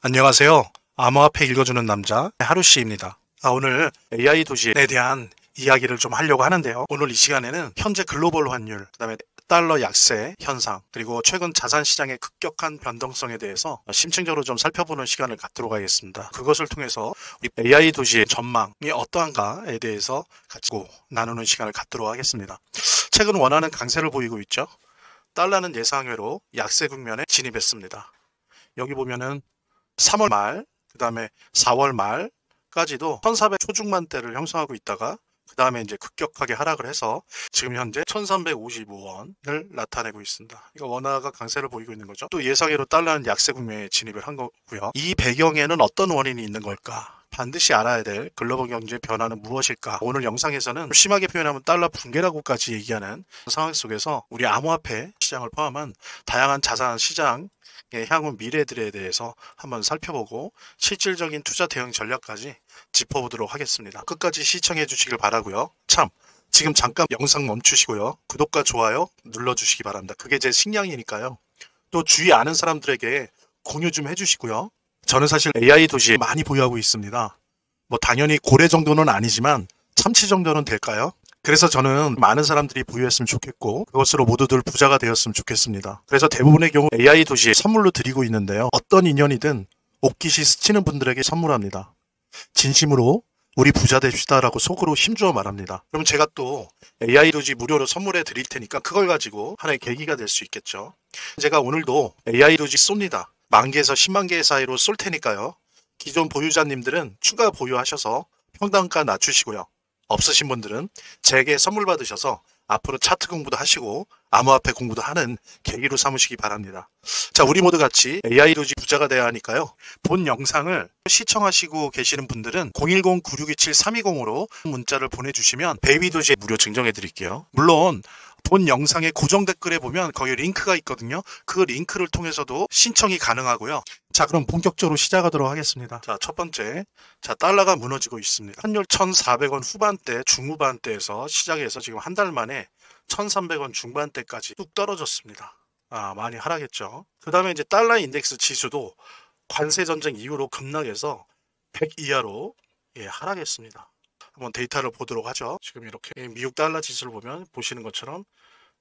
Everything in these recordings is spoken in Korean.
안녕하세요. 암호화폐 읽어주는 남자 하루씨입니다. 오늘 AI 도시에 대한 이야기를 좀 하려고 하는데요. 오늘 이 시간에는 현재 글로벌 환율, 그다음에 달러 약세 현상, 그리고 최근 자산 시장의 급격한 변동성에 대해서 심층적으로 좀 살펴보는 시간을 갖도록 하겠습니다. 그것을 통해서 우리 AI 도시의 전망이 어떠한가에 대해서 같이 나누는 시간을 갖도록 하겠습니다. 최근 원화는 강세를 보이고 있죠. 달러는 예상외로 약세 국면에 진입했습니다. 여기 보면은 3월 말, 그 다음에 4월 말까지도 1400 초중반대를 형성하고 있다가 그 다음에 이제 급격하게 하락을 해서 지금 현재 1355원을 나타내고 있습니다. 이거 원화가 강세를 보이고 있는 거죠. 또 예상외로 달러는 약세 국면에 진입을 한 거고요. 이 배경에는 어떤 원인이 있는 걸까? 반드시 알아야 될 글로벌 경제 변화는 무엇일까? 오늘 영상에서는 심하게 표현하면 달러 붕괴라고까지 얘기하는 상황 속에서 우리 암호화폐 시장을 포함한 다양한 자산 시장 향후 미래들에 대해서 한번 살펴보고 실질적인 투자 대응 전략까지 짚어보도록 하겠습니다. 끝까지 시청해 주시길 바라고요. 지금 잠깐 영상 멈추시고요. 구독과 좋아요 눌러주시기 바랍니다. 그게 제 식량이니까요. 또 주위 아는 사람들에게 공유 좀 해주시고요. 저는 사실 AI 도시에 많이 보유하고 있습니다. 당연히 고래 정도는 아니지만 참치 정도는 될까요? 그래서 저는 많은 사람들이 보유했으면 좋겠고 그것으로 모두들 부자가 되었으면 좋겠습니다. 그래서 대부분의 경우 AI 도시에 선물로 드리고 있는데요. 어떤 인연이든 옷깃이 스치는 분들에게 선물합니다. 진심으로 우리 부자 됩시다라고 속으로 힘주어 말합니다. 그럼 제가 또 AI 도시 무료로 선물해 드릴 테니까 그걸 가지고 하나의 계기가 될 수 있겠죠. 제가 오늘도 AI 도시 쏩니다. 10,000개에서 10만 개 사이로 쏠 테니까요. 기존 보유자님들은 추가 보유하셔서 평단가 낮추시고요. 없으신 분들은 제게 선물 받으셔서 앞으로 차트 공부도 하시고 암호화폐 공부도 하는 계기로 삼으시기 바랍니다. 자, 우리 모두 같이 AI 도시 부자가 돼야 하니까요. 본 영상을 시청하시고 계시는 분들은 010-9627-320으로 문자를 보내주시면 베이비 도시에 무료 증정해 드릴게요. 물론 본 영상의 고정 댓글에 보면 거기 링크가 있거든요. 그 링크를 통해서도 신청이 가능하고요. 자, 그럼 본격적으로 시작하도록 하겠습니다. 자, 첫 번째. 자, 달러가 무너지고 있습니다. 환율 1,400원 후반대, 중후반대에서 시작해서 지금 한 달 만에 1,300원 중반대까지 뚝 떨어졌습니다. 많이 하락했죠. 그 다음에 이제 달러 인덱스 지수도 관세 전쟁 이후로 급락해서 100 이하로 하락했습니다. 한번 데이터를 보도록 하죠. 지금 이렇게 미국 달러 지수를 보면 보시는 것처럼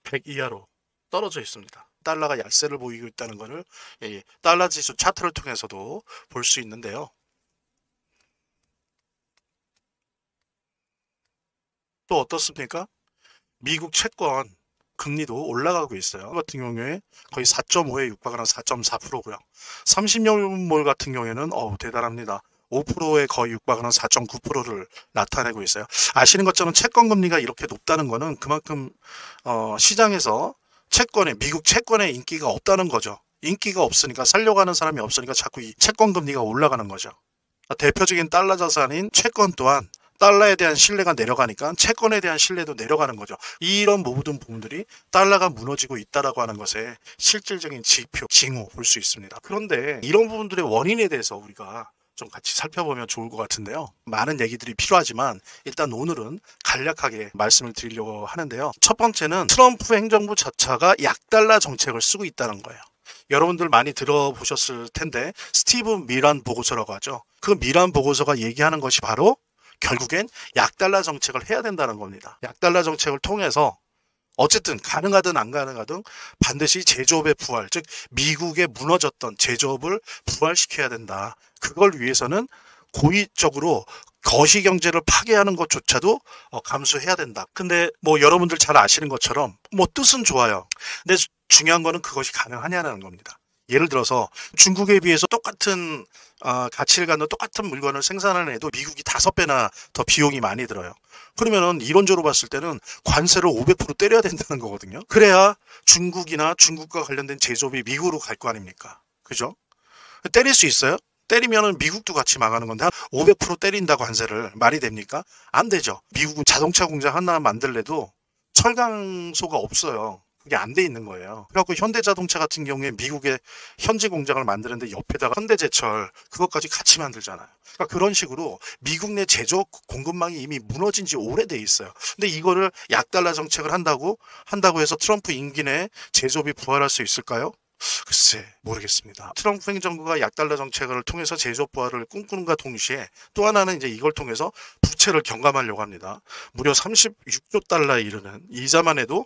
100 이하로 떨어져 있습니다. 달러가 약세를 보이고 있다는 것을 달러 지수 차트를 통해서도 볼 수 있는데요. 또 어떻습니까? 미국 채권 금리도 올라가고 있어요. 그 같은 경우에 거의 4.5에 육박하는 4.4%고요. 30년물 같은 경우에는 대단합니다. 5%에 거의 육박하는 4.9%를 나타내고 있어요. 아시는 것처럼 채권 금리가 이렇게 높다는 것은 그만큼 시장에서 미국 채권의 인기가 없다는 거죠. 인기가 없으니까 살려고 하는 사람이 없으니까 자꾸 이 채권 금리가 올라가는 거죠. 대표적인 달러 자산인 채권 또한 달러에 대한 신뢰가 내려가니까 채권에 대한 신뢰도 내려가는 거죠. 이런 모든 부분들이 달러가 무너지고 있다라고 하는 것에 실질적인 지표, 징후 볼 수 있습니다. 그런데 이런 부분들의 원인에 대해서 우리가 좀 같이 살펴보면 좋을 것 같은데요. 많은 얘기들이 필요하지만 일단 오늘은 간략하게 말씀을 드리려고 하는데요. 첫 번째는 트럼프 행정부 자체가 약달러 정책을 쓰고 있다는 거예요. 여러분들 많이 들어보셨을 텐데 스티브 미란 보고서라고 하죠. 그 미란 보고서가 얘기하는 것이 바로 결국엔 약달러 정책을 해야 된다는 겁니다. 약달러 정책을 통해서 어쨌든 가능하든 안 가능하든 반드시 제조업의 부활, 즉 미국의 무너졌던 제조업을 부활시켜야 된다. 그걸 위해서는 고의적으로 거시경제를 파괴하는 것조차도 감수해야 된다. 근데 여러분들 잘 아시는 것처럼 뜻은 좋아요. 근데 중요한 거는 그것이 가능하냐는 겁니다. 예를 들어서 중국에 비해서 똑같은 가치를 갖는 똑같은 물건을 생산하는 애도 미국이 5배나 더 비용이 많이 들어요. 그러면은 이론적으로 봤을 때는 관세를 500% 때려야 된다는 거거든요. 그래야 중국이나 중국과 관련된 제조업이 미국으로 갈 거 아닙니까? 그죠? 때릴 수 있어요? 때리면은 미국도 같이 망하는 건데 500% 때린다고 관세를 말이 됩니까? 안 되죠. 미국은 자동차 공장 하나 만들래도 철강소가 없어요. 그게 안 돼 있는 거예요. 그래갖고 현대자동차 같은 경우에 미국의 현지 공장을 만드는데 옆에다가 현대제철 그것까지 같이 만들잖아요. 그러니까 그런 식으로 미국 내 제조업 공급망이 이미 무너진 지 오래돼 있어요. 근데 이거를 약달러 정책을 한다고 해서 트럼프 임기 내에 제조업이 부활할 수 있을까요? 글쎄 모르겠습니다. 트럼프 행정부가 약달러 정책을 통해서 제조업 부활을 꿈꾸는가 동시에 또 하나는 이제 이걸 통해서 부채를 경감하려고 합니다. 무려 36조 달러에 이르는 이자만 해도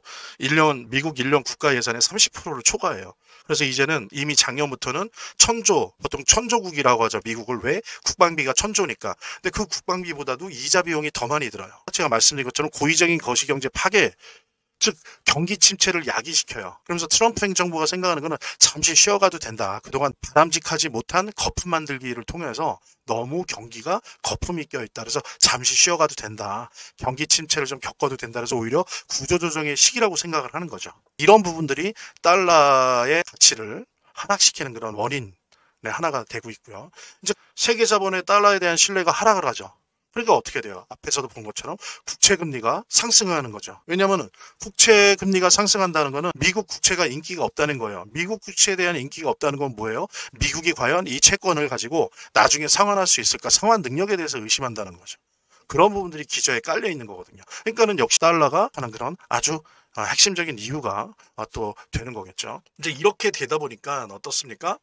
미국 1년 국가 예산의 30%를 초과해요. 그래서 이제는 이미 작년부터는 보통 천조국이라고 하죠. 미국을 왜? 국방비가 천조니까. 근데 그 국방비보다도 이자 비용이 더 많이 들어요. 제가 말씀드린 것처럼 고의적인 거시경제 파괴, 즉 경기 침체를 야기시켜요. 그러면서 트럼프 행정부가 생각하는 거는 잠시 쉬어가도 된다. 그동안 바람직하지 못한 거품 만들기를 통해서 너무 경기가 거품이 껴있다. 그래서 잠시 쉬어가도 된다. 경기 침체를 좀 겪어도 된다. 그래서 오히려 구조조정의 시기라고 생각을 하는 거죠. 이런 부분들이 달러의 가치를 하락시키는 그런 원인의 하나가 되고 있고요. 이제 세계 자본의 달러에 대한 신뢰가 하락을 하죠. 그러니까 어떻게 돼요? 앞에서도 본 것처럼 국채금리가 상승하는 거죠. 왜냐하면 국채금리가 상승한다는 거는 미국 국채가 인기가 없다는 거예요. 미국 국채에 대한 인기가 없다는 건 뭐예요? 미국이 과연 이 채권을 가지고 나중에 상환할 수 있을까? 상환 능력에 대해서 의심한다는 거죠. 그런 부분들이 기저에 깔려 있는 거거든요. 그러니까는 역시 달러가 하는 그런 아주 핵심적인 이유가 또 되는 거겠죠. 이제 이렇게 되다 보니까 어떻습니까?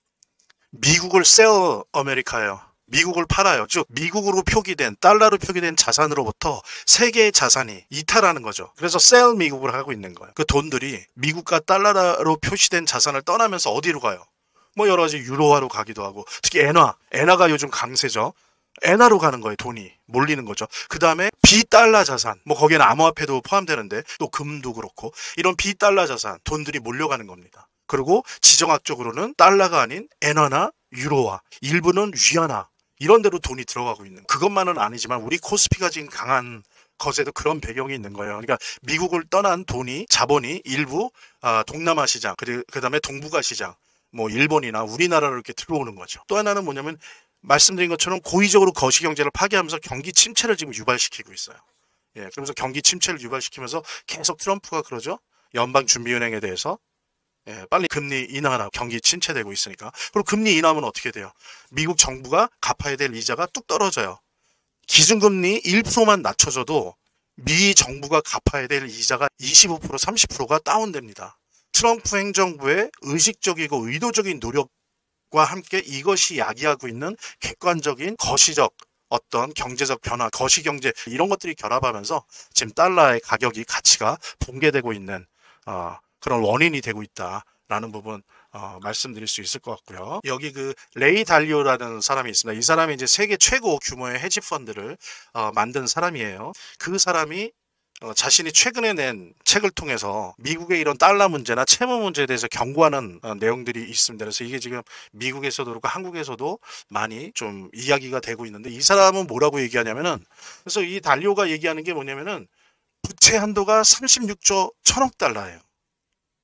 미국을 셀 아메리카예요. 미국을 팔아요. 즉 미국으로 표기된 달러로 표기된 자산으로부터 세계의 자산이 이탈하는 거죠. 그래서 셀 미국을 하고 있는 거예요. 그 돈들이 미국과 달러로 표시된 자산을 떠나면서 어디로 가요? 뭐 여러 가지 유로화로 가기도 하고 특히 엔화가 요즘 강세죠. 엔화로 가는 거예요. 돈이 몰리는 거죠. 그 다음에 비달러 자산, 뭐 거기에는 암호화폐도 포함되는데 또 금도 그렇고 이런 비달러 자산 돈들이 몰려가는 겁니다. 그리고 지정학적으로는 달러가 아닌 엔화나 유로화, 일부는 위안화 이런 데로 돈이 들어가고 있는 그것만은 아니지만 우리 코스피가 지금 강한 것에도 그런 배경이 있는 거예요. 그러니까 미국을 떠난 자본이 일부 동남아 시장, 그다음에 동북아 시장, 뭐 일본이나 우리나라로 이렇게 들어오는 거죠. 또 하나는 뭐냐면 말씀드린 것처럼 고의적으로 거시경제를 파괴하면서 경기 침체를 지금 유발시키고 있어요. 예, 그러면서 경기 침체를 유발시키면서 계속 트럼프가 그러죠. 연방준비은행에 대해서 빨리 금리 인하라 경기 침체되고 있으니까. 그리고 금리 인하하면 어떻게 돼요? 미국 정부가 갚아야 될 이자가 뚝 떨어져요. 기준금리 1%만 낮춰줘도 미 정부가 갚아야 될 이자가 25%, 30%가 다운됩니다. 트럼프 행정부의 의식적이고 의도적인 노력과 함께 이것이 야기하고 있는 객관적인 거시적 어떤 경제적 변화, 거시경제 이런 것들이 결합하면서 지금 달러의 가치가 붕괴되고 있는 그런 원인이 되고 있다라는 부분 말씀드릴 수 있을 것 같고요. 여기 그 레이 달리오라는 사람이 있습니다. 이 사람이 이제 세계 최고 규모의 헤지 펀드를 만든 사람이에요. 그 사람이 자신이 최근에 낸 책을 통해서 미국의 이런 달러 문제나 채무 문제에 대해서 경고하는 내용들이 있습니다. 그래서 이게 지금 미국에서도 그렇고 한국에서도 많이 좀 이야기가 되고 있는데 이 사람은 뭐라고 얘기하냐면은 그래서 이 달리오가 얘기하는 게 뭐냐면은 부채 한도가 36조 1000억 달러예요.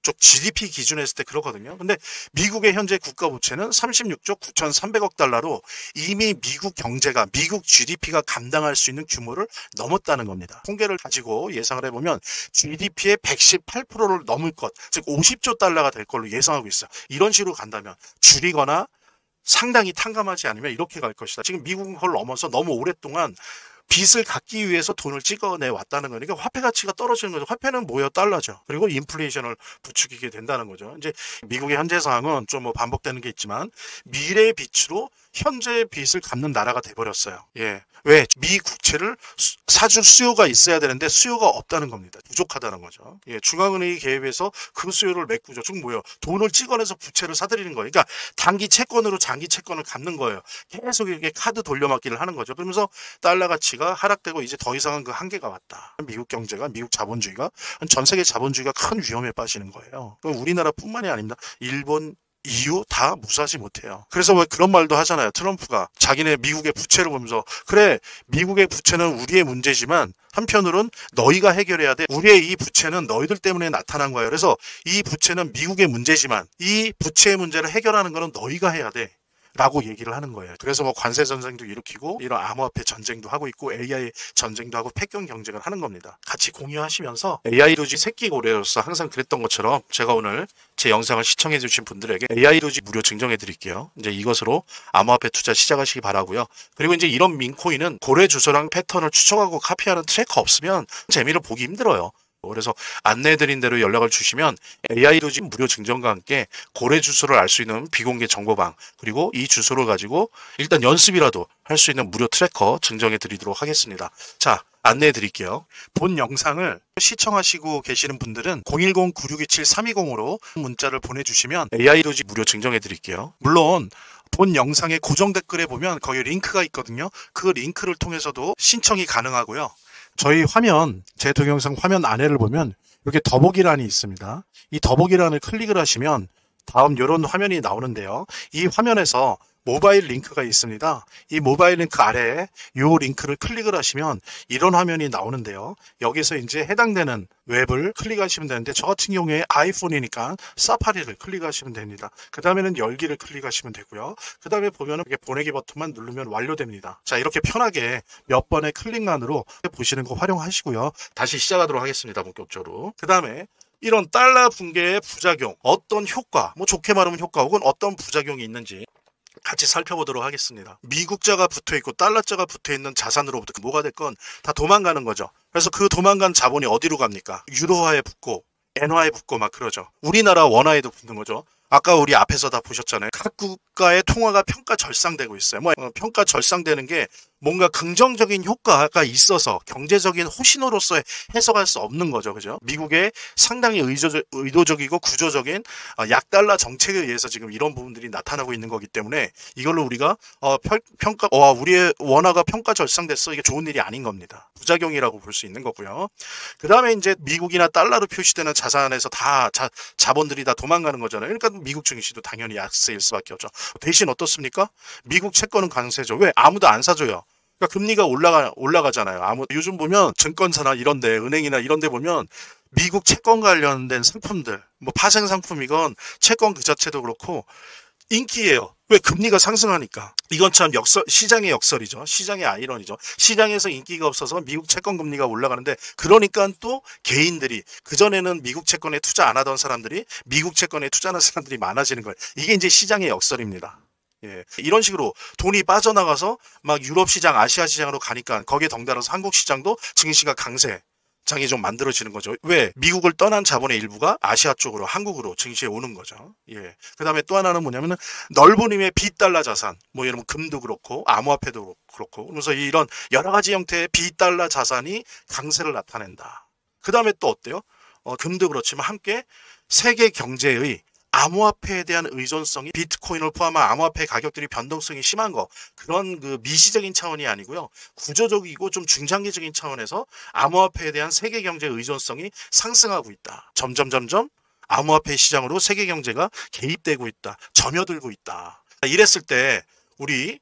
쪽 GDP 기준으로 했을 때 그렇거든요. 근데 미국의 현재 국가 부채는 36조 9,300억 달러로 이미 미국 경제가 미국 GDP가 감당할 수 있는 규모를 넘었다는 겁니다. 통계를 가지고 예상을 해보면 GDP의 118%를 넘을 것, 즉 50조 달러가 될 걸로 예상하고 있어요. 이런 식으로 간다면 줄이거나 상당히 탕감하지 않으면 이렇게 갈 것이다. 지금 미국은 그걸 넘어서 너무 오랫동안 빚을 갚기 위해서 돈을 찍어내 왔다는 거니까 화폐 가치가 떨어지는 거죠. 화폐는 뭐예요? 달러죠. 그리고 인플레이션을 부추기게 된다는 거죠. 이제 미국의 현재 상황은 좀 뭐 반복되는 게 있지만 미래의 빚으로 현재의 빚을 갚는 나라가 돼버렸어요. 예. 왜? 미 국채를 사줄 수요가 있어야 되는데 수요가 없다는 겁니다. 부족하다는 거죠. 예. 중앙은행이 개입해서 그 수요를 메꾸죠. 즉 뭐예요? 돈을 찍어내서 부채를 사들이는 거예요. 그러니까 단기 채권으로 장기 채권을 갚는 거예요. 계속 이렇게 카드 돌려막기를 하는 거죠. 그러면서 달러 가치가 하락되고 이제 더 이상은 그 한계가 왔다. 미국 경제가, 미국 자본주의가, 전 세계 자본주의가 큰 위험에 빠지는 거예요. 우리나라뿐만이 아닙니다. 일본, EU 다 무사하지 못해요. 그래서 왜 그런 말도 하잖아요. 트럼프가 자기네 미국의 부채를 보면서 그래 미국의 부채는 우리의 문제지만 한편으로는 너희가 해결해야 돼. 우리의 이 부채는 너희들 때문에 나타난 거예요. 그래서 이 부채는 미국의 문제지만 이 부채의 문제를 해결하는 거는 너희가 해야 돼. 라고 얘기를 하는 거예요. 그래서 뭐 관세 전쟁도 일으키고 이런 암호화폐 전쟁도 하고 있고 AI 전쟁도 하고 패권 경쟁을 하는 겁니다. 같이 공유하시면서 AI 도지 새끼고래로서 항상 그랬던 것처럼 제가 오늘 제 영상을 시청해 주신 분들에게 AI 도지 무료 증정해 드릴게요. 이제 이것으로 암호화폐 투자 시작하시기 바라고요. 그리고 이제 이런 민코인은 고래 주소랑 패턴을 추적하고 카피하는 트래커 없으면 재미를 보기 힘들어요. 그래서 안내해드린 대로 연락을 주시면 AI도지 무료 증정과 함께 거래 주소를 알 수 있는 비공개 정보방, 그리고 이 주소를 가지고 일단 연습이라도 할 수 있는 무료 트래커 증정해 드리도록 하겠습니다. 자, 안내해 드릴게요. 본 영상을 시청하시고 계시는 분들은 010-9627-320으로 문자를 보내주시면 AI도지 무료 증정해 드릴게요. 물론 본 영상의 고정 댓글에 보면 거기 링크가 있거든요. 그 링크를 통해서도 신청이 가능하고요. 저희 화면, 제 동영상 화면 안에를 보면 이렇게 더보기란이 있습니다. 이 더보기란을 클릭을 하시면 다음 이런 화면이 나오는데요. 이 화면에서 모바일 링크가 있습니다. 이 모바일 링크 아래에 이 링크를 클릭을 하시면 이런 화면이 나오는데요. 여기서 이제 해당되는 웹을 클릭하시면 되는데, 저 같은 경우에 아이폰이니까 사파리를 클릭하시면 됩니다. 그 다음에는 열기를 클릭하시면 되고요. 그 다음에 보면은 이렇게 보내기 버튼만 누르면 완료됩니다. 자, 이렇게 편하게 몇 번의 클릭만으로 보시는 거 활용하시고요. 다시 시작하도록 하겠습니다. 본격적으로. 그 다음에 이런 달러 붕괴의 부작용, 어떤 효과, 뭐 좋게 말하면 효과 혹은 어떤 부작용이 있는지 같이 살펴보도록 하겠습니다. 미국자가 붙어있고 달러자가 붙어있는 자산으로부터 뭐가 됐건 다 도망가는 거죠. 그래서 그 도망간 자본이 어디로 갑니까? 유로화에 붙고 엔화에 붙고 막 그러죠. 우리나라 원화에도 붙는 거죠. 아까 우리 앞에서 다 보셨잖아요. 각 국가의 통화가 평가 절상되고 있어요. 평가 절상되는 게 뭔가 긍정적인 효과가 있어서 경제적인 호신호로서 해석할 수 없는 거죠. 그죠? 미국의 상당히 의도적이고 구조적인 약달러 정책에 의해서 지금 이런 부분들이 나타나고 있는 거기 때문에 이걸로 우리가 우리의 원화가 평가 절상됐어. 이게 좋은 일이 아닌 겁니다. 부작용이라고 볼 수 있는 거고요. 그 다음에 이제 미국이나 달러로 표시되는 자산에서 다 자본들이 다 도망가는 거잖아요. 그러니까 미국 증시도 당연히 약세일 수밖에 없죠. 대신 어떻습니까? 미국 채권은 강세죠. 왜? 아무도 안 사줘요. 그러니까 금리가 올라가잖아요. 요즘 보면 증권사나 이런데, 은행이나 이런데 보면 미국 채권 관련된 상품들, 뭐 파생 상품이건 채권 그 자체도 그렇고 인기예요. 왜? 금리가 상승하니까. 이건 참 시장의 역설이죠. 시장의 아이러니죠. 시장에서 인기가 없어서 미국 채권 금리가 올라가는데, 그러니까 또 개인들이, 그전에는 미국 채권에 투자 안 하던 사람들이 미국 채권에 투자하는 사람들이 많아지는 거예요. 이게 이제 시장의 역설입니다. 예. 이런 식으로 돈이 빠져나가서 막 유럽 시장, 아시아 시장으로 가니까 거기에 덩달아서 한국 시장도 증시가 강세장이 좀 만들어지는 거죠. 왜? 미국을 떠난 자본의 일부가 아시아 쪽으로, 한국으로 증시에 오는 거죠. 예. 그 다음에 또 하나는 뭐냐면은 넓은 힘의 비달러 자산, 뭐 여러분 금도 그렇고 암호화폐도 그렇고, 그러면서 이런 여러 가지 형태의 비달러 자산이 강세를 나타낸다. 그 다음에 또 어때요? 금도 그렇지만 함께 세계 경제의 암호화폐에 대한 의존성이, 비트코인을 포함한 암호화폐 가격들이 변동성이 심한 거, 그런 그 미시적인 차원이 아니고요. 구조적이고 좀 중장기적인 차원에서 암호화폐에 대한 세계 경제 의존성이 상승하고 있다. 점점 암호화폐 시장으로 세계 경제가 개입되고 있다. 점여들고 있다. 이랬을 때 우리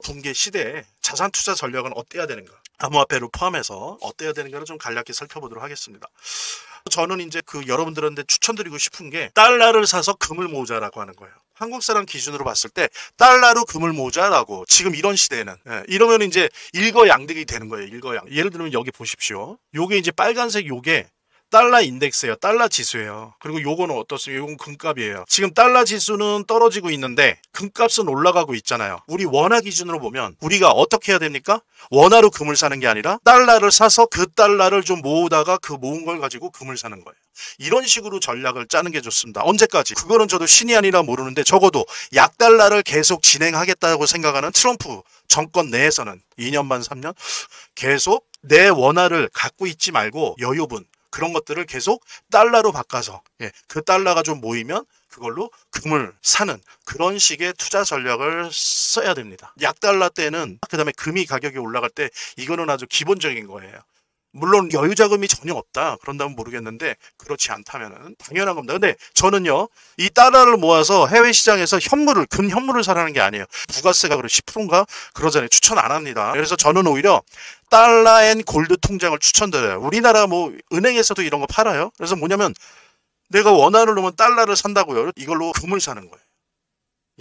붕괴 시대에 자산 투자 전략은 어때야 되는가? 암호화폐를 포함해서 어때야 되는가를 좀 간략히 살펴보도록 하겠습니다. 저는 이제 여러분들한테 추천드리고 싶은 게 달러를 사서 금을 모으자라고 하는 거예요. 한국 사람 기준으로 봤을 때 달러로 금을 모으자라고, 지금 이런 시대에는. 예, 이러면 이제 일거양득이 되는 거예요. 예를 들면 여기 보십시오. 요게 이제 빨간색, 요게 달러 인덱스예요. 달러 지수예요. 그리고 요거는 어떻습니까? 요건 금값이에요. 지금 달러 지수는 떨어지고 있는데 금값은 올라가고 있잖아요. 우리 원화 기준으로 보면 우리가 어떻게 해야 됩니까? 원화로 금을 사는 게 아니라 달러를 사서 그 달러를 좀 모으다가 그 모은 걸 가지고 금을 사는 거예요. 이런 식으로 전략을 짜는 게 좋습니다. 언제까지? 그거는 저도 신이 아니라 모르는데 적어도 약달러를 계속 진행하겠다고 생각하는 트럼프 정권 내에서는 2년 반 3년 계속 내 원화를 갖고 있지 말고 여유분, 그런 것들을 계속 달러로 바꿔서, 그 달러가 좀 모이면 그걸로 금을 사는 그런 식의 투자 전략을 써야 됩니다. 약달러 때는, 그 다음에 금이 가격이 올라갈 때 이거는 아주 기본적인 거예요. 물론 여유자금이 전혀 없다 그런다면 모르겠는데, 그렇지 않다면은 당연한 겁니다. 근데 저는요, 이 달러를 모아서 해외 시장에서 금 현물을 사라는 게 아니에요. 부가세가 10%인가 그러잖아요. 추천 안 합니다. 그래서 저는 오히려 달러 앤 골드 통장을 추천드려요. 우리나라 은행에서도 이런 거 팔아요. 그래서 뭐냐면 내가 원화를 넣으면 달러를 산다고요. 이걸로 금을 사는 거예요.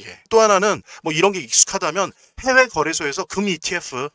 예. 또 하나는 이런 게 익숙하다면 해외 거래소에서 금 ETF를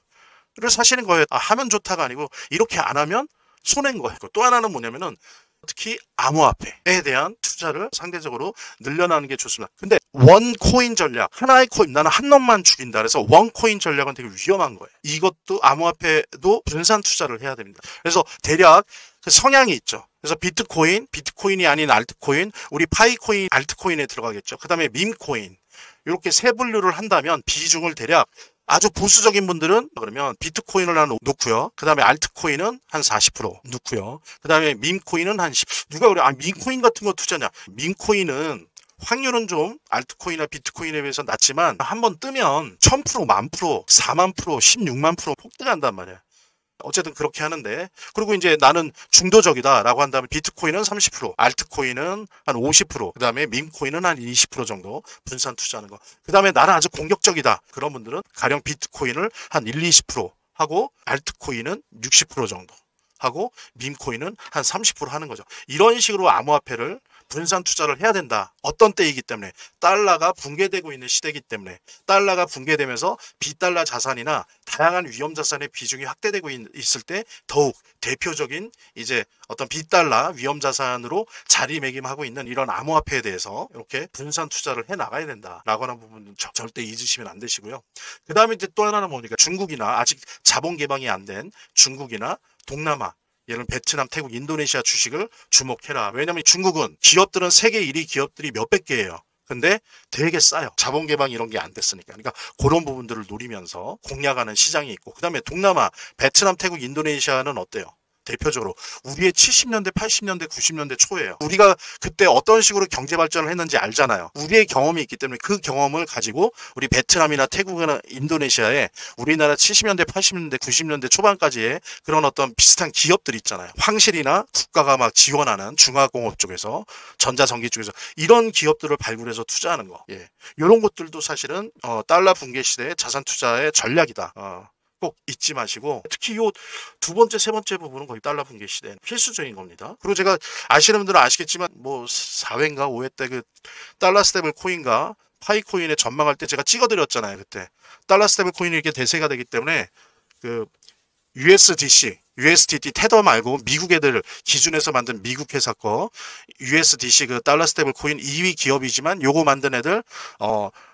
사시는 거예요. 하면 좋다가 아니고 이렇게 안 하면 손해인 거예요. 또 하나는 뭐냐면은 특히 암호화폐에 대한 투자를 상대적으로 늘려나가는 게 좋습니다. 근데 원코인 전략, 하나의 코인, 나는 한 놈만 죽인다. 그래서 원코인 전략은 되게 위험한 거예요. 이것도 암호화폐도 분산 투자를 해야 됩니다. 그래서 대략 그 성향이 있죠. 그래서 비트코인이 아닌 알트코인, 우리 파이코인, 알트코인에 들어가겠죠. 그 다음에 밈코인. 이렇게 세 분류를 한다면 비중을 대략 아주 보수적인 분들은 그러면 비트코인을 한 놓고요. 그 다음에 알트코인은 한 40% 놓고요. 그 다음에 밈코인은 한 10. 누가 그래? 아, 밈코인 같은 거 투자냐? 밈코인은 확률은 좀 알트코인이나 비트코인에 비해서 낮지만 한번 뜨면 1000%, 10,000%, 40,000%, 16만% 폭등한단 말이야. 어쨌든 그렇게 하는데, 그리고 이제 나는 중도적이다라고 한다면 비트코인은 30%, 알트코인은 한 50%, 그 다음에 밈코인은 한 20% 정도 분산 투자하는 거. 그 다음에 나는 아주 공격적이다. 그런 분들은 가령 비트코인을 한 1, 20% 하고 알트코인은 60% 정도 하고 밈코인은 한 30% 하는 거죠. 이런 식으로 암호화폐를 분산 투자를 해야 된다. 어떤 때이기 때문에 달러가 붕괴되고 있는 시대이기 때문에 달러가 붕괴되면서 비달러 자산이나 다양한 위험 자산의 비중이 확대되고 있을 때 더욱 대표적인 이제 어떤 비달러 위험 자산으로 자리매김하고 있는 이런 암호화폐에 대해서 이렇게 분산 투자를 해 나가야 된다라고 하는 부분은 절대 잊으시면 안 되시고요. 그 다음에 이제 또 하나는 뭐니까 중국이나 아직 자본 개방이 안 된 중국이나 동남아 예를 들면 베트남, 태국, 인도네시아 주식을 주목해라. 왜냐하면 중국은 기업들은 세계 1위 기업들이 몇백 개예요. 근데 되게 싸요. 자본 개방 이런 게 안 됐으니까. 그러니까 그런 부분들을 노리면서 공략하는 시장이 있고, 그 다음에 동남아, 베트남, 태국, 인도네시아는 어때요? 대표적으로 우리의 70년대, 80년대, 90년대 초예요. 우리가 그때 어떤 식으로 경제 발전을 했는지 알잖아요. 우리의 경험이 있기 때문에 그 경험을 가지고 우리 베트남이나 태국이나 인도네시아에 우리나라 70년대, 80년대, 90년대 초반까지의 그런 어떤 비슷한 기업들 있잖아요. 황실이나 국가가 막 지원하는 중화공업 쪽에서, 전자전기 쪽에서 이런 기업들을 발굴해서 투자하는 거. 예. 이런 것들도 사실은 달러 붕괴 시대의 자산 투자의 전략이다. 꼭 잊지 마시고, 특히 요 두 번째, 세 번째 부분은 거의 달러 붕괴 시대는 필수적인 겁니다. 그리고 제가 아시는 분들은 아시겠지만 뭐 4회인가 5회 때 그 달러 스테이블 코인과 파이코인에 전망할 때 제가 찍어드렸잖아요. 그때 달러 스테이블 코인이 이렇게 대세가 되기 때문에 그 USDT 테더 말고 미국 애들 기준에서 만든 미국 회사 거 USDC 그 달러 스테이블 코인 2위 기업이지만 요거 만든 애들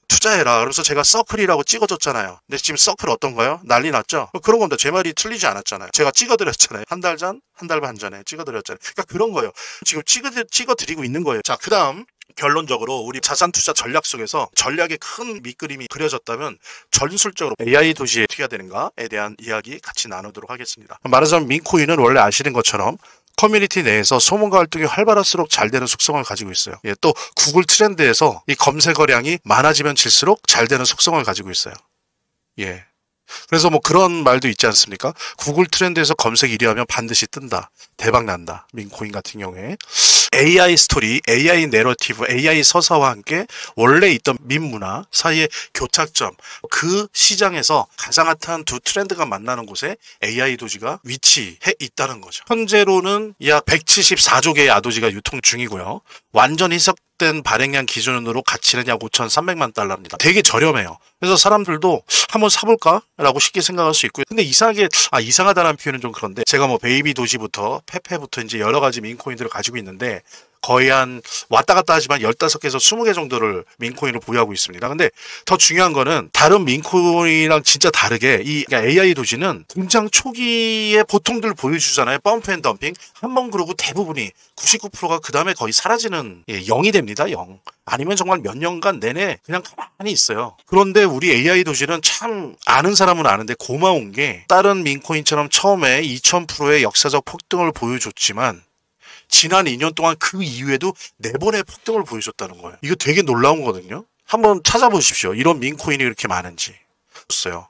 투자해라. 그래서 제가 서클이라고 찍어줬잖아요. 근데 지금 서클 어떤가요? 난리 났죠? 그런 겁니다. 제 말이 틀리지 않았잖아요. 제가 찍어드렸잖아요. 한 달 전, 한 달 반 전에 찍어드렸잖아요. 그러니까 그런 거예요. 지금 찍어드리고 있는 거예요. 자, 그 다음 결론적으로 우리 자산 투자 전략 속에서 전략의 큰 밑그림이 그려졌다면 전술적으로 AI 도시에 어떻게 해야 되는가에 대한 이야기 같이 나누도록 하겠습니다. 말하자면 민코인은 원래 아시는 것처럼 커뮤니티 내에서 소문과 활동이 활발할수록 잘 되는 속성을 가지고 있어요. 예, 또 구글 트렌드에서 이 검색어량이 많아지면 질수록 잘 되는 속성을 가지고 있어요. 예. 그래서 뭐 그런 말도 있지 않습니까? 구글 트렌드에서 검색 1위 하면 반드시 뜬다. 대박 난다. 민코인 같은 경우에. AI 스토리, AI 내러티브, AI 서사와 함께 원래 있던 밈 문화 사이의 교착점, 그 시장에서 가장 핫한 두 트렌드가 만나는 곳에 AI 도지가 위치해 있다는 거죠. 현재로는 약 174조 개의 아도지가 유통 중이고요. 완전 희석된 발행량 기준으로 가치는 약 5,300만 달러입니다. 되게 저렴해요. 그래서 사람들도 한번 사볼까라고 쉽게 생각할 수 있고요. 근데 이상하다는 표현은 좀 그런데 제가 뭐 베이비 도지부터 페페부터 이제 여러 가지 민코인들을 가지고 있는데 거의 한 왔다 갔다 하지만 15개에서 20개 정도를 민코인을 보유하고 있습니다. 근데 더 중요한 거는 다른 민코인이랑 진짜 다르게 이 AI 도지는 등장 초기에 보통들 보여주잖아요. 펌프 앤 덤핑. 한번 그러고 대부분이 99%가 그 다음에 거의 사라지는 0이 됩니다. 0. 아니면 정말 몇 년간 내내 그냥 가만히 있어요. 그런데 우리 AI 도시는 참 아는 사람은 아는데 고마운 게 다른 민코인처럼 처음에 2000%의 역사적 폭등을 보여줬지만 지난 2년 동안 그 이후에도 4번의 폭등을 보여줬다는 거예요. 이거 되게 놀라운 거거든요. 한번 찾아보십시오. 이런 민코인이 이렇게 많은지. 없어요.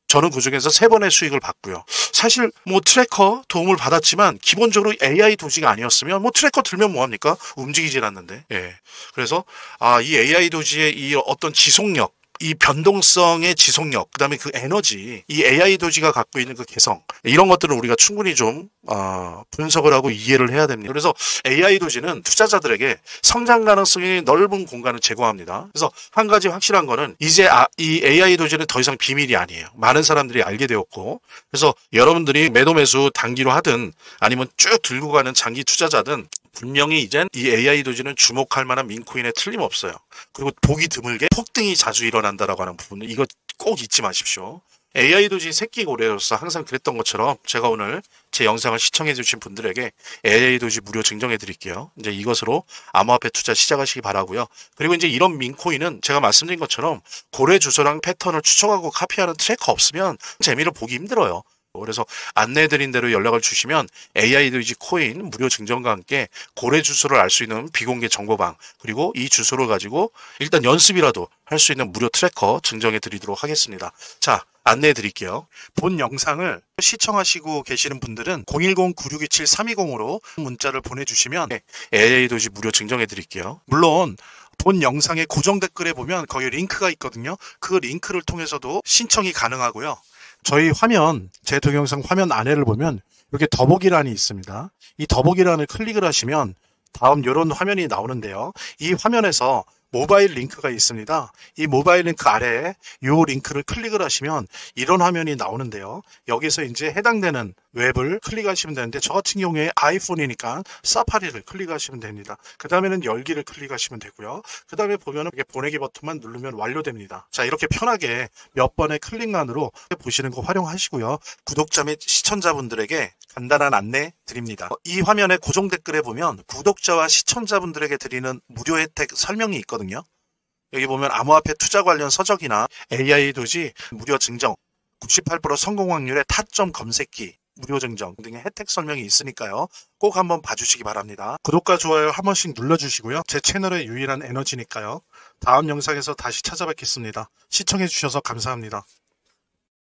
저는 그중에서 3번의 수익을 봤고요. 사실 뭐 트래커 도움을 받았지만 기본적으로 AI 도지가 아니었으면 뭐 트래커 들면 뭐합니까? 움직이질 않는데. 예. 그래서 이 AI 도지의 이 어떤 지속력, 이 변동성의 지속력, 그 다음에 그 에너지, 이 AI 도지가 갖고 있는 그 개성, 이런 것들은 우리가 충분히 좀 분석을 하고 이해를 해야 됩니다. 그래서 AI 도지는 투자자들에게 성장 가능성이 넓은 공간을 제공합니다. 그래서 한 가지 확실한 거는 이제 이 AI 도지는 더 이상 비밀이 아니에요. 많은 사람들이 알게 되었고, 그래서 여러분들이 매도 매수 단기로 하든 아니면 쭉 들고 가는 장기 투자자든 분명히 이젠 이 AI 도지는 주목할 만한 민코인에 틀림없어요. 그리고 보기 드물게 폭등이 자주 일어난다라고 하는 부분은 이거 꼭 잊지 마십시오. AI 도지 새끼 고래로서 항상 그랬던 것처럼 제가 오늘 제 영상을 시청해 주신 분들에게 AI 도지 무료 증정해 드릴게요. 이제 이것으로 암호화폐 투자 시작하시기 바라고요. 그리고 이제 이런 민코인은 제가 말씀드린 것처럼 고래 주소랑 패턴을 추적하고 카피하는 트래커 없으면 재미를 보기 힘들어요. 그래서 안내해드린 대로 연락을 주시면 AI 도지 코인 무료 증정과 함께 고래 주소를 알 수 있는 비공개 정보방, 그리고 이 주소를 가지고 일단 연습이라도 할 수 있는 무료 트래커 증정해 드리도록 하겠습니다. 자, 안내해 드릴게요. 본 영상을 시청하시고 계시는 분들은 010-9627-320으로 문자를 보내주시면 AI 도지 무료 증정해 드릴게요. 물론 본 영상의 고정 댓글에 보면 거기 링크가 있거든요. 그 링크를 통해서도 신청이 가능하고요. 저희 화면, 제 동영상 화면 안에를 보면 이렇게 더보기란이 있습니다. 이 더보기란을 클릭을 하시면 다음 이런 화면이 나오는데요. 이 화면에서 모바일 링크가 있습니다. 이 모바일 링크 아래에 이 링크를 클릭을 하시면 이런 화면이 나오는데요. 여기서 이제 해당되는 웹을 클릭하시면 되는데, 저 같은 경우에 아이폰이니까 사파리를 클릭하시면 됩니다. 그 다음에는 열기를 클릭하시면 되고요. 그 다음에 보면은 보내기 버튼만 누르면 완료됩니다. 자, 이렇게 편하게 몇 번의 클릭만으로 보시는 거 활용하시고요. 구독자 및 시청자분들에게 간단한 안내 드립니다. 이 화면의 고정 댓글에 보면 구독자와 시청자분들에게 드리는 무료 혜택 설명이 있거든요. 여기 보면 암호화폐 투자 관련 서적이나 AI 도지 무료 증정, 98% 성공 확률의 타점 검색기 무료 증정 등의 혜택 설명이 있으니까요. 꼭 한번 봐주시기 바랍니다. 구독과 좋아요 한 번씩 눌러주시고요. 제 채널의 유일한 에너지니까요. 다음 영상에서 다시 찾아뵙겠습니다. 시청해주셔서 감사합니다.